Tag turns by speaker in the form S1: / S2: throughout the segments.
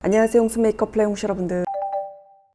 S1: 안녕하세요, 홍수 메이크업 플레이 홍시 여러분들.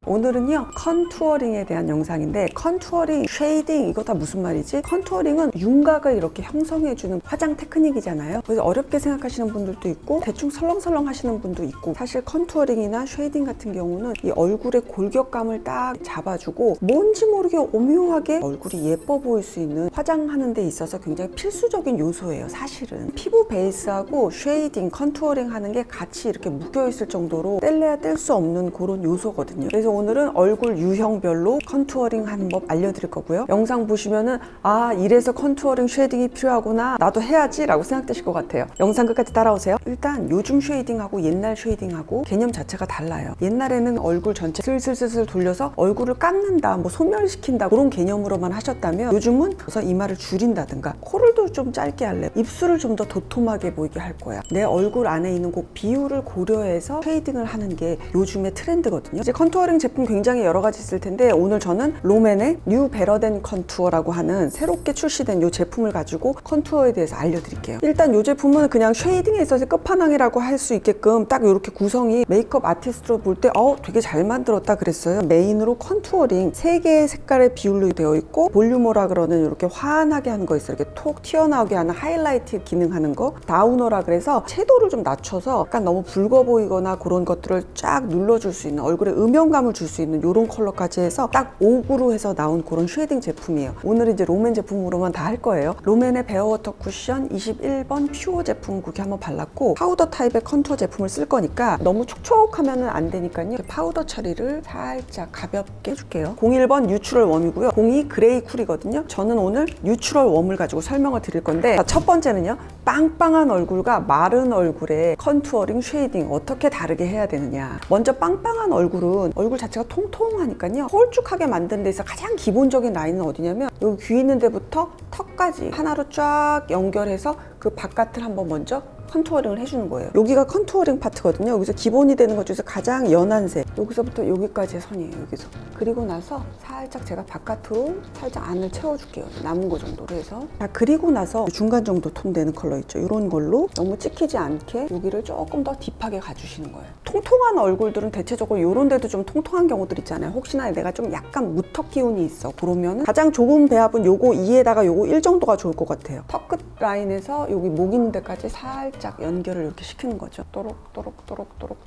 S1: 오늘은요 컨투어링에 대한 영상인데, 컨투어링, 쉐이딩 이거 다 무슨 말이지? 컨투어링은 윤곽을 이렇게 형성해주는 화장 테크닉이잖아요. 그래서 어렵게 생각하시는 분들도 있고 대충 설렁설렁 하시는 분도 있고, 사실 컨투어링이나 쉐이딩 같은 경우는 이 얼굴의 골격감을 딱 잡아주고 뭔지 모르게 오묘하게 얼굴이 예뻐 보일 수 있는, 화장하는 데 있어서 굉장히 필수적인 요소예요. 사실은 피부 베이스하고 쉐이딩, 컨투어링 하는 게 같이 이렇게 묶여있을 정도로 뗄래야 뗄 수 없는 그런 요소거든요. 그래서 오늘은 얼굴 유형별로 컨투어링 하는 법 알려드릴 거고요. 영상 보시면은 아, 이래서 컨투어링 쉐이딩이 필요하구나, 나도 해야지 라고 생각되실 것 같아요. 영상 끝까지 따라오세요. 일단 요즘 쉐이딩하고 옛날 쉐이딩하고 개념 자체가 달라요. 옛날에는 얼굴 전체 슬슬슬슬 돌려서 얼굴을 깎는다, 뭐 소멸시킨다 그런 개념으로만 하셨다면, 요즘은 우선 이마를 줄인다든가 코를 좀 짧게 할래, 입술을 좀 더 도톰하게 보이게 할 거야. 내 얼굴 안에 있는 그 비율을 고려해서 쉐이딩을 하는 게 요즘의 트렌드거든요. 이제 컨투어링 제품 굉장히 여러 가지 있을 텐데, 오늘 저는 롬앤의 뉴 베러덴 컨투어라고 하는 새롭게 출시된 이 제품을 가지고 컨투어에 대해서 알려드릴게요. 일단 이 제품은 그냥 쉐이딩에 있어서 끝판왕이라고 할 수 있게끔 딱 이렇게 구성이 메이크업 아티스트로 볼 때 되게 잘 만들었다 그랬어요. 메인으로 컨투어링 3개의 색깔의 비율로 되어 있고, 볼륨어라 그러는 이렇게 환하게 하는 거 있어요. 이렇게 톡 튀어나오게 하는 하이라이트 기능하는 거, 다우너라 그래서 채도를 좀 낮춰서 약간 너무 붉어 보이거나 그런 것들을 쫙 눌러줄 수 있는, 얼굴에 음영감을 줄 수 있는 이런 컬러까지 해서 딱 5구로 해서 나온 그런 쉐이딩 제품이에요. 오늘은 이제 롬앤 제품으로만 다 할 거예요. 롬앤의 베어워터 쿠션 21번 퓨어 제품 그렇게 한번 발랐고, 파우더 타입의 컨투어 제품을 쓸 거니까 너무 촉촉하면 안 되니까요, 파우더 처리를 살짝 가볍게 해줄게요. 01번 뉴트럴 웜이고요. 02 그레이 쿨이거든요. 저는 오늘 뉴트럴 웜을 가지고 설명을 드릴 건데, 첫 번째는요, 빵빵한 얼굴과 마른 얼굴의 컨투어링, 쉐이딩 어떻게 다르게 해야 되느냐. 먼저 빵빵한 얼굴은 얼굴 자체가 통통하니까요, 홀쭉하게 만드는 데서 가장 기본적인 라인은 어디냐면, 여기 귀 있는 데부터 턱까지 하나로 쫙 연결해서 그 바깥을 한번 먼저 컨투어링을 해주는 거예요. 여기가 컨투어링 파트거든요. 여기서 기본이 되는 것 중에서 가장 연한 색, 여기서부터 여기까지의 선이에요. 여기서. 그리고 나서 살짝 제가 바깥으로 살짝 안을 채워줄게요. 남은 거 정도로 해서. 자, 그리고 나서 중간 정도 톤 되는 컬러 있죠. 이런 걸로 너무 찍히지 않게 여기를 조금 더 딥하게 가주시는 거예요. 통통한 얼굴들은 대체적으로 이런 데도 좀 통통한 경우들 있잖아요. 혹시나 내가 좀 약간 무턱 기운이 있어, 그러면 가장 좁은 배합은 요거 2에다가 요거 1 정도가 좋을 것 같아요. 턱 끝 라인에서 여기 목 있는 데까지 살짝 연결을 이렇게 시키는 거죠. 또록또록.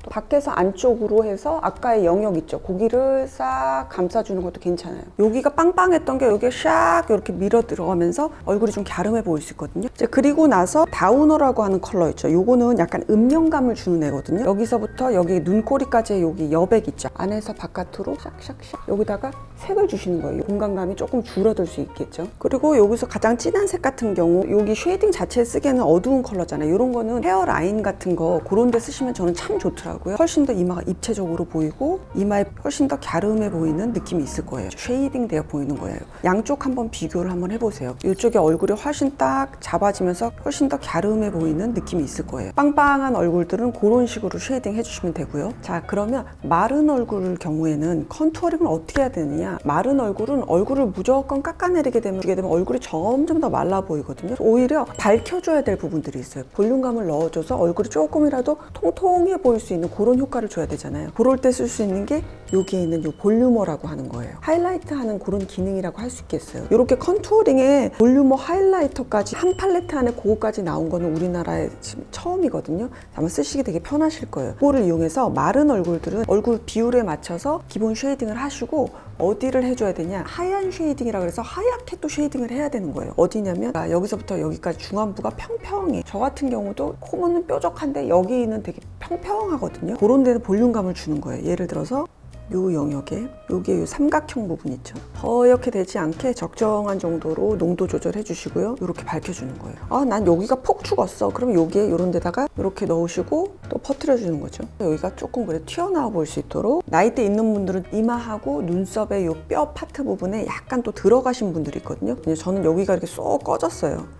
S1: 밖에서 안쪽으로 해서 아까의 영역 있죠. 고기를 싹 감싸주는 것도 괜찮아요. 여기가 빵빵했던 게 여기에 샥 이렇게 밀어 들어가면서 얼굴이 좀 갸름해 보일 수 있거든요. 이제 그리고 나서 다우너라고 하는 컬러 있죠. 요거는 약간 음영감을 주는 애거든요. 여기서부터 여기 눈꼬리까지 여기 여백 있죠. 안에서 바깥으로 샥샥샥 여기다가 색을 주시는 거예요. 공간감이 조금 줄어들 수 있겠죠. 그리고 여기서 가장 진한 색 같은 경우, 여기 쉐이딩 자체에 쓰기에는 어두운 컬러잖아요. 이런 거는 헤어라인 같은 거 그런 데 쓰시면 저는 참 좋더라고요. 훨씬 더 이마가 입체적으로 보이고 이마에 훨씬 더 갸름해 보이는 느낌이 있을 거예요. 쉐이딩 되어 보이는 거예요. 양쪽 한번 비교를 한번 해보세요. 이쪽에 얼굴이 훨씬 딱 잡아지면서 훨씬 더 갸름해 보이는 느낌이 있을 거예요. 빵빵한 얼굴들은 그런 식으로 쉐이딩 해주시면 되고요. 자, 그러면 마른 얼굴 경우에는 컨투어링을 어떻게 해야 되느냐. 마른 얼굴은 얼굴을 무조건 깎아내리게 되면 얼굴이 점점 더 말라 보이거든요. 오히려 밝혀줘야 될 부분들이 있어요. 볼륨감을 넣어줘서 얼굴이 조금이라도 통통해 보일 수 있는 그런 효과를 줘야 되잖아요. 그럴 때 쓸 수 있는 게 여기에 있는 요 볼륨어라고 하는 거예요. 하이라이트 하는 그런 기능이라고 할 수 있겠어요. 이렇게 컨투어링에 볼륨어 하이라이터까지 한 팔레트 안에 그거까지 나온 거는 우리나라에 지금 처음이거든요. 아마 쓰시기 되게 편하실 거예요. 그거를 이용해서 마른 얼굴들은 얼굴 비율에 맞춰서 기본 쉐이딩을 하시고, 어디를 해줘야 되냐, 하얀 쉐이딩이라고 해서 하얗게 또 쉐이딩을 해야 되는 거예요. 어디냐면 여기서부터 여기까지 중안부가 평평해. 저 같은 경우도 코는 뾰족한데 여기는 되게 평평하거든요. 그런 데는 볼륨감을 주는 거예요. 예를 들어서 요 영역에 여기에 요 삼각형 부분 있죠. 허옇게 되지 않게 적정한 정도로 농도 조절해 주시고요. 이렇게 밝혀주는 거예요. 아, 난 여기가 폭 죽었어. 그럼 여기에 이런 데다가 이렇게 넣으시고 또 퍼뜨려 주는 거죠. 여기가 조금 그래 튀어나와 볼 수 있도록. 나이대 있는 분들은 이마하고 눈썹의 요 뼈 파트 부분에 약간 또 들어가신 분들이 있거든요. 저는 여기가 이렇게 쏙 꺼졌어요.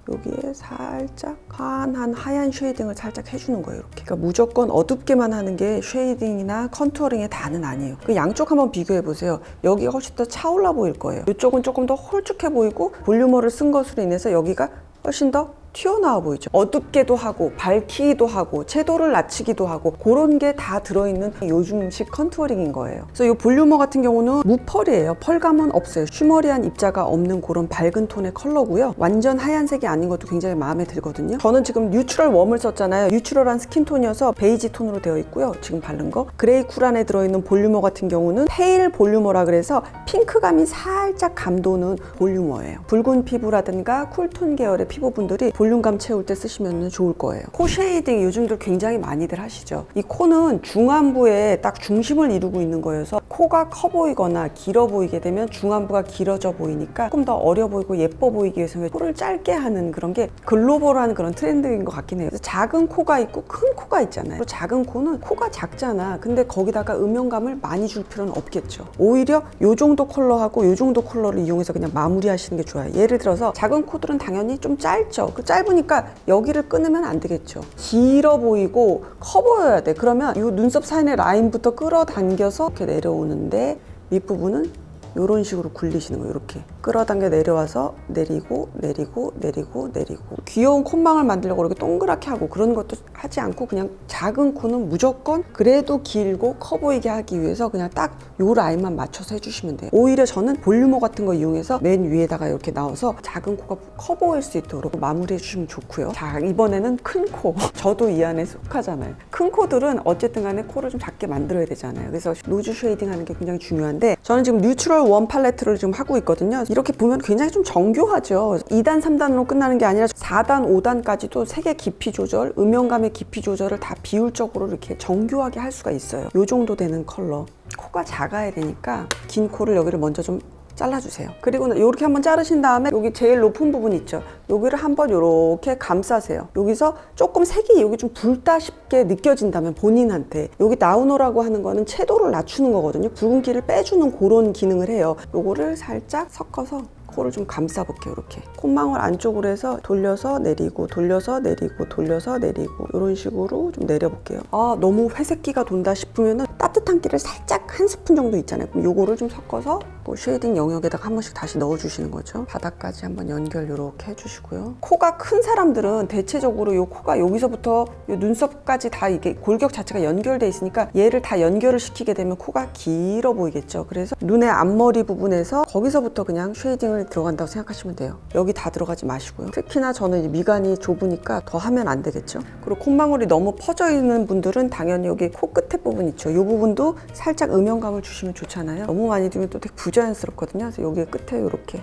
S1: 여기에 살짝 환한 하얀 쉐이딩을 살짝 해주는 거예요. 이렇게. 그러니까 무조건 어둡게만 하는 게 쉐이딩이나 컨투어링의 다는 아니에요. 그 양쪽 한번 비교해 보세요. 여기가 훨씬 더 차올라 보일 거예요. 이쪽은 조금 더 홀쭉해 보이고 볼륨어를 쓴 것으로 인해서 여기가 훨씬 더 튀어나와 보이죠. 어둡게도 하고 밝히기도 하고 채도를 낮추기도 하고 그런 게 다 들어있는 요즘식 컨투어링인 거예요. 그래서 이 볼륨어 같은 경우는 무펄이에요. 펄감은 없어요. 쉬머리한 입자가 없는 그런 밝은 톤의 컬러고요. 완전 하얀색이 아닌 것도 굉장히 마음에 들거든요. 저는 지금 뉴트럴 웜을 썼잖아요. 뉴트럴한 스킨톤이어서 베이지 톤으로 되어 있고요. 지금 바른 거. 그레이 쿨 안에 들어있는 볼륨어 같은 경우는 페일 볼륨어라 그래서 핑크감이 살짝 감도는 볼륨어예요. 붉은 피부라든가 쿨톤 계열의 피부분들이 볼륨감 채울 때 쓰시면 좋을 거예요. 코 쉐이딩 요즘들 굉장히 많이들 하시죠. 이 코는 중안부에 딱 중심을 이루고 있는 거여서 코가 커 보이거나 길어 보이게 되면 중안부가 길어져 보이니까 조금 더 어려 보이고 예뻐 보이기 위해서 코를 짧게 하는 그런 게 글로벌한 그런 트렌드인 것 같긴 해요. 그래서 작은 코가 있고 큰 코가 있잖아요. 작은 코는 코가 작잖아. 근데 거기다가 음영감을 많이 줄 필요는 없겠죠. 오히려 요 정도 컬러하고 요 정도 컬러를 이용해서 그냥 마무리하시는 게 좋아요. 예를 들어서 작은 코들은 당연히 좀 짧죠. 그 짧으니까 여기를 끊으면 안 되겠죠. 길어 보이고 커 보여야 돼. 그러면 이 눈썹 사이의 라인부터 끌어당겨서 이렇게 내려오는데 밑부분은 이런 식으로 굴리시는 거예요. 이렇게 끌어당겨 내려와서 내리고 내리고 내리고 내리고 귀여운 콧망을 만들려고 이렇게 동그랗게 하고 그런 것도 하지 않고 그냥 작은 코는 무조건 그래도 길고 커 보이게 하기 위해서 그냥 딱 요 라인만 맞춰서 해주시면 돼요. 오히려 저는 볼륨어 같은 거 이용해서 맨 위에다가 이렇게 나와서 작은 코가 커 보일 수 있도록 마무리해 주시면 좋고요. 자, 이번에는 큰 코. 저도 이 안에 속하잖아요. 큰 코들은 어쨌든 간에 코를 좀 작게 만들어야 되잖아요. 그래서 노즈 쉐이딩 하는 게 굉장히 중요한데 저는 지금 뉴트럴 원 팔레트를 지금 하고 있거든요. 이렇게 보면 굉장히 좀 정교하죠. 2단, 3단으로 끝나는 게 아니라 4단, 5단까지도 색의 깊이 조절, 음영감의 깊이 조절을 다 비율적으로 이렇게 정교하게 할 수가 있어요. 요 정도 되는 컬러. 코가 작아야 되니까 긴 코를 여기를 먼저 좀 잘라주세요. 그리고 이렇게 한번 자르신 다음에 여기 제일 높은 부분 있죠. 여기를 한번 이렇게 감싸세요. 여기서 조금 색이 여기 좀 붉다 싶게 느껴진다면 본인한테 여기 나우노라고 하는 거는 채도를 낮추는 거거든요. 붉은기를 빼주는 그런 기능을 해요. 요거를 살짝 섞어서 코를 좀 감싸 볼게요. 이렇게 콧망울 안쪽으로 해서 돌려서 내리고 돌려서 내리고 돌려서 내리고 이런 식으로 좀 내려 볼게요. 아, 너무 회색기가 돈다 싶으면은 따뜻한 기를 살짝 한 스푼 정도 있잖아요. 그럼 요거를 좀 섞어서 뭐 쉐이딩 영역에다가 한 번씩 다시 넣어 주시는 거죠. 바닥까지 한번 연결 이렇게 해주시고요. 코가 큰 사람들은 대체적으로 요 코가 여기서부터 요 눈썹까지 다 이게 골격 자체가 연결돼 있으니까 얘를 다 연결을 시키게 되면 코가 길어 보이겠죠. 그래서 눈의 앞머리 부분에서 거기서부터 그냥 쉐이딩을 들어간다고 생각하시면 돼요. 여기 다 들어가지 마시고요. 특히나 저는 이제 미간이 좁으니까 더 하면 안 되겠죠. 그리고 콧망울이 너무 퍼져 있는 분들은 당연히 여기 코끝에 부분 있죠. 이 부분도 살짝 음영감을 주시면 좋잖아요. 너무 많이 두면 또 되게 부자연스럽거든요. 그래서 여기 끝에 이렇게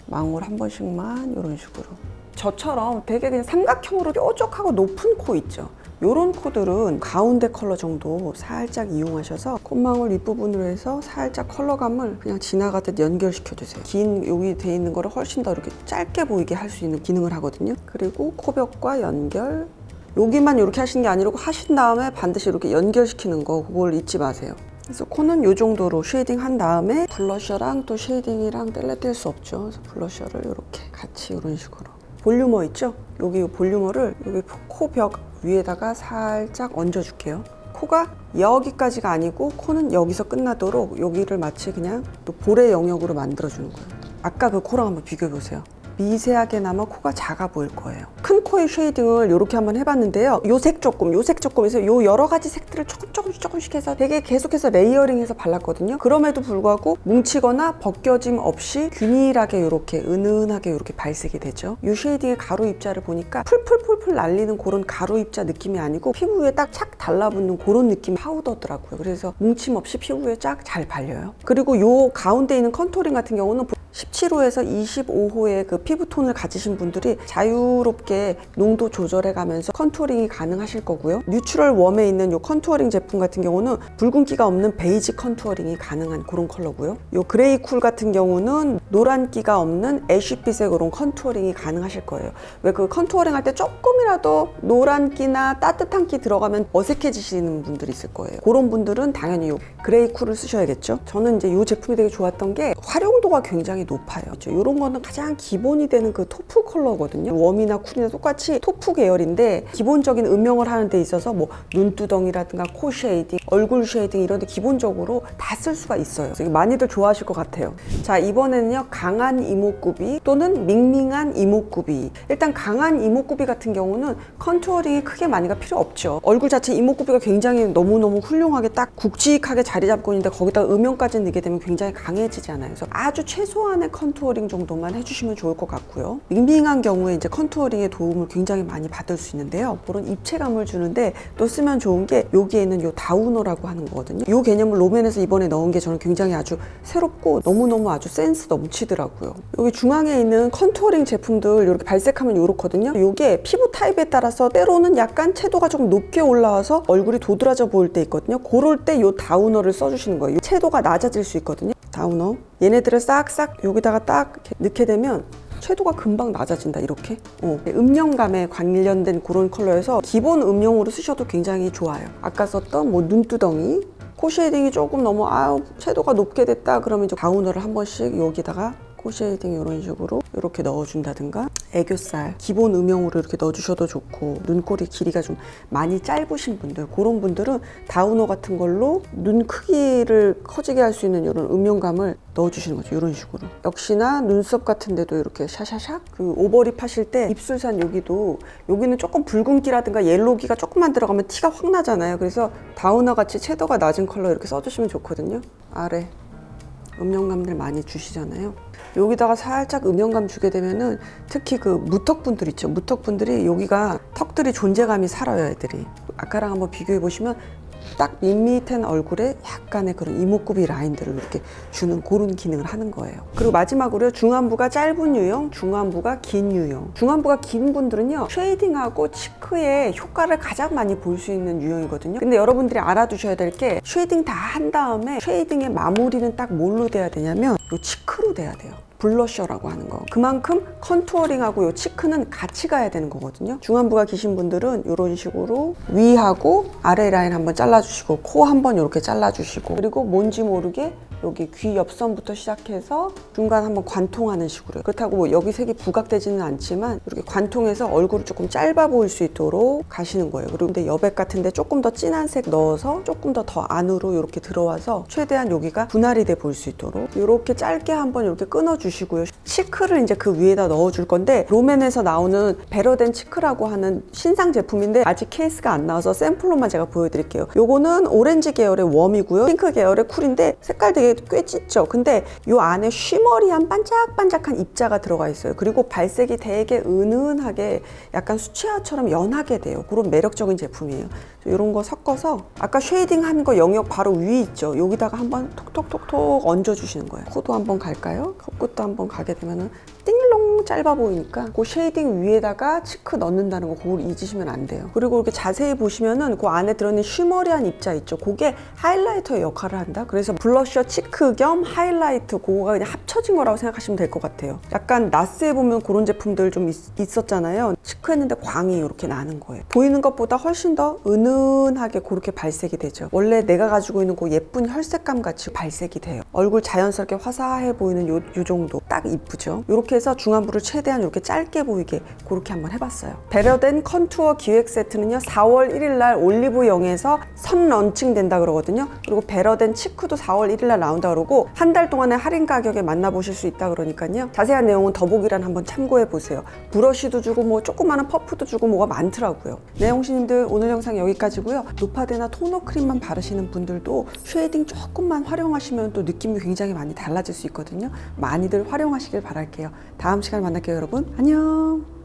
S1: 망울 한 번씩만 이런 식으로. 저처럼 되게 그냥 삼각형으로 뾰족하고 높은 코 있죠. 요런 코들은 가운데 컬러 정도 살짝 이용하셔서 콧망울 윗부분으로 해서 살짝 컬러감을 그냥 지나가듯 연결시켜 주세요. 긴 여기 돼 있는 거를 훨씬 더 이렇게 짧게 보이게 할 수 있는 기능을 하거든요. 그리고 코벽과 연결. 여기만 이렇게 하시는 게 아니고 하신 다음에 반드시 이렇게 연결시키는 거 그걸 잊지 마세요. 그래서 코는 이 정도로 쉐이딩 한 다음에 블러셔랑 또 쉐이딩이랑 뗄래뗄 수 없죠. 그래서 블러셔를 이렇게 같이 이런 식으로. 볼륨어 있죠? 여기 볼륨어를 여기 코벽 위에다가 살짝 얹어줄게요. 코가 여기까지가 아니고 코는 여기서 끝나도록 여기를 마치 그냥 또 볼의 영역으로 만들어주는 거예요. 아까 그 코랑 한번 비교해보세요. 미세하게나마 코가 작아 보일 거예요. 큰 코의 쉐이딩을 이렇게 한번 해봤는데요. 요 색 조금, 요 색 조금 해서 요 여러 가지 색들을 조금씩 해서 되게 계속해서 레이어링해서 발랐거든요. 그럼에도 불구하고 뭉치거나 벗겨짐 없이 균일하게 이렇게 은은하게 이렇게 발색이 되죠. 요 쉐이딩의 가루 입자를 보니까 풀풀풀풀 날리는 그런 가루 입자 느낌이 아니고 피부 위에 딱 착 달라붙는 그런 느낌 파우더더라고요. 그래서 뭉침 없이 피부에 쫙 잘 발려요. 그리고 요 가운데 있는 컨투어링 같은 경우는 17호에서 25호의 그 피부톤을 가지신 분들이 자유롭게 농도 조절해 가면서 컨투어링이 가능하실 거고요. 뉴트럴 웜에 있는 요 컨투어링 제품 같은 경우는 붉은기가 없는 베이지 컨투어링이 가능한 그런 컬러고요. 요 그레이 쿨 같은 경우는 노란기가 없는 애쉬빛의 그런 컨투어링이 가능하실 거예요. 왜 그 컨투어링 할 때 조금이라도 노란기나 따뜻한 기 들어가면 어색해지시는 분들이 있을 거예요. 그런 분들은 당연히 요 그레이 쿨을 쓰셔야겠죠. 저는 이제 요 제품이 되게 좋았던 게 활용도가 굉장히 굉장히 높아요. 이런 거는 가장 기본이 되는 그 토프 컬러거든요. 웜이나 쿨이나 똑같이 토프 계열인데 기본적인 음영을 하는 데 있어서 뭐 눈두덩이라든가 코 쉐이딩, 얼굴 쉐이딩 이런 데 기본적으로 다 쓸 수가 있어요. 많이들 좋아하실 것 같아요. 자, 이번에는요, 강한 이목구비 또는 밍밍한 이목구비. 일단 강한 이목구비 같은 경우는 컨투어링이 크게 많이가 필요 없죠. 얼굴 자체 이목구비가 굉장히 너무너무 훌륭하게 딱 굵직하게 자리 잡고 있는데 거기다 음영까지 넣게 되면 굉장히 강해지잖아요. 그래서 아주 최소한의 컨투어링 정도만 해주시면 좋을 것 같고요. 밍밍한 경우에 이제 컨투어링의 도움을 굉장히 많이 받을 수 있는데요. 그런 입체감을 주는데 또 쓰면 좋은 게 여기에 있는 요 다우너라고 하는 거거든요. 요 개념을 롬앤에서 이번에 넣은 게 저는 굉장히 아주 새롭고 너무너무 아주 센스 넘치더라고요. 여기 중앙에 있는 컨투어링 제품들 이렇게 발색하면 이렇거든요. 이게 피부 타입에 따라서 때로는 약간 채도가 조금 높게 올라와서 얼굴이 도드라져 보일 때 있거든요. 그럴 때 이 다우너를 써주시는 거예요. 채도가 낮아질 수 있거든요. 다우너. 얘네들을 싹싹 여기다가 딱 이렇게 넣게 되면 채도가 금방 낮아진다. 이렇게 음영감에 관련된 그런 컬러여서 기본 음영으로 쓰셔도 굉장히 좋아요. 아까 썼던 뭐 눈두덩이, 코 쉐이딩이 조금 너무 채도가 높게 됐다 그러면 이제 다우너를 한 번씩 여기다가 코 쉐이딩 이런 식으로 이렇게 넣어준다든가, 애교살 기본 음영으로 이렇게 넣어주셔도 좋고, 눈꼬리 길이가 좀 많이 짧으신 분들, 그런 분들은 다우너 같은 걸로 눈 크기를 커지게 할 수 있는 이런 음영감을 넣어주시는 거죠. 이런 식으로. 역시나 눈썹 같은 데도 이렇게 샤샤샥, 그 오버립 하실 때 입술산 여기는 조금 붉은기라든가 옐로우기가 조금만 들어가면 티가 확 나잖아요. 그래서 다우너 같이 채도가 낮은 컬러 이렇게 써주시면 좋거든요. 아래 음영감들 많이 주시잖아요. 여기다가 살짝 음영감 주게 되면은 특히 그 무턱분들 있죠. 무턱분들이 여기가 턱들이 존재감이 살아요, 애들이. 아까랑 한번 비교해 보시면 딱 밋밋한 얼굴에 약간의 그런 이목구비 라인들을 이렇게 주는 그런 기능을 하는 거예요. 그리고 마지막으로 중안부가 짧은 유형, 중안부가 긴 유형. 중안부가 긴 분들은요, 쉐이딩하고 치크의 효과를 가장 많이 볼 수 있는 유형이거든요. 근데 여러분들이 알아두셔야 될 게, 쉐이딩 다 한 다음에 쉐이딩의 마무리는 딱 뭘로 돼야 되냐면 요 치크로 돼야 돼요. 블러셔라고 하는 거. 그만큼 컨투어링하고 요 치크는 같이 가야 되는 거거든요. 중안부가 기신 분들은 이런 식으로 위하고 아래 라인 한번 잘라주시고, 코 한번 이렇게 잘라주시고, 그리고 뭔지 모르게 여기 귀 옆선부터 시작해서 중간 한번 관통하는 식으로. 그렇다고 뭐 여기 색이 부각되지는 않지만 이렇게 관통해서 얼굴이 조금 짧아 보일 수 있도록 가시는 거예요. 그리고 근데 여백 같은데 조금 더 진한 색 넣어서 조금 더 안으로 이렇게 들어와서 최대한 여기가 분할이 돼 보일 수 있도록 이렇게 짧게 한번 이렇게 끊어주시고요. 치크를 이제 그 위에다 넣어줄 건데, 롬앤에서 나오는 베러덴 치크라고 하는 신상 제품인데 아직 케이스가 안 나와서 샘플로만 제가 보여드릴게요. 요거는 오렌지 계열의 웜이고요, 핑크 계열의 쿨인데 색깔 되게 꽤 짙죠. 근데 요 안에 쉬머리한 반짝반짝한 입자가 들어가 있어요. 그리고 발색이 되게 은은하게 약간 수채화처럼 연하게 돼요. 그런 매력적인 제품이에요. 이런 거 섞어서 아까 쉐이딩 한 거 영역 바로 위에 있죠. 여기다가 한번 톡톡톡톡 얹어주시는 거예요. 코도 한번 갈까요? 코끝도 한번 가게 되면은 띵롱 짧아 보이니까 그 쉐이딩 위에다가 치크 넣는다는 거, 그걸 잊으시면 안 돼요. 그리고 이렇게 자세히 보시면은 그 안에 들어있는 쉬머리한 입자 있죠. 그게 하이라이터의 역할을 한다. 그래서 블러셔 치크 겸 하이라이트, 그거가 그냥 합쳐진 거라고 생각하시면 될 것 같아요. 약간 나스에 보면 그런 제품들 좀 있었잖아요. 치크 했는데 광이 이렇게 나는 거예요. 보이는 것보다 훨씬 더 은은하게 그렇게 발색이 되죠. 원래 내가 가지고 있는 그 예쁜 혈색감 같이 발색이 돼요. 얼굴 자연스럽게 화사해 보이는 요 정도 딱 이쁘죠. 이렇게 해서 중안부를 최대한 이렇게 짧게 보이게 그렇게 한번 해봤어요. 베러덴 컨투어 기획 세트는요, 4월 1일 날 올리브영에서 선 런칭 된다 그러거든요. 그리고 베러덴 치크도 4월 1일 날 나온다 그러고 한 달 동안의 할인 가격에 만나보실 수 있다 그러니까요. 자세한 내용은 더보기란 한번 참고해 보세요. 브러쉬도 주고 뭐 조그마한 퍼프도 주고 뭐가 많더라고요. 네, 홍시님들 오늘 영상 여기까지고요. 노파데나 토너 크림만 바르시는 분들도 쉐이딩 조금만 활용하시면 또 느낌이 굉장히 많이 달라질 수 있거든요. 많이들 활용하시길 바랄게요. 다음 시간에 만날게요, 여러분. 안녕.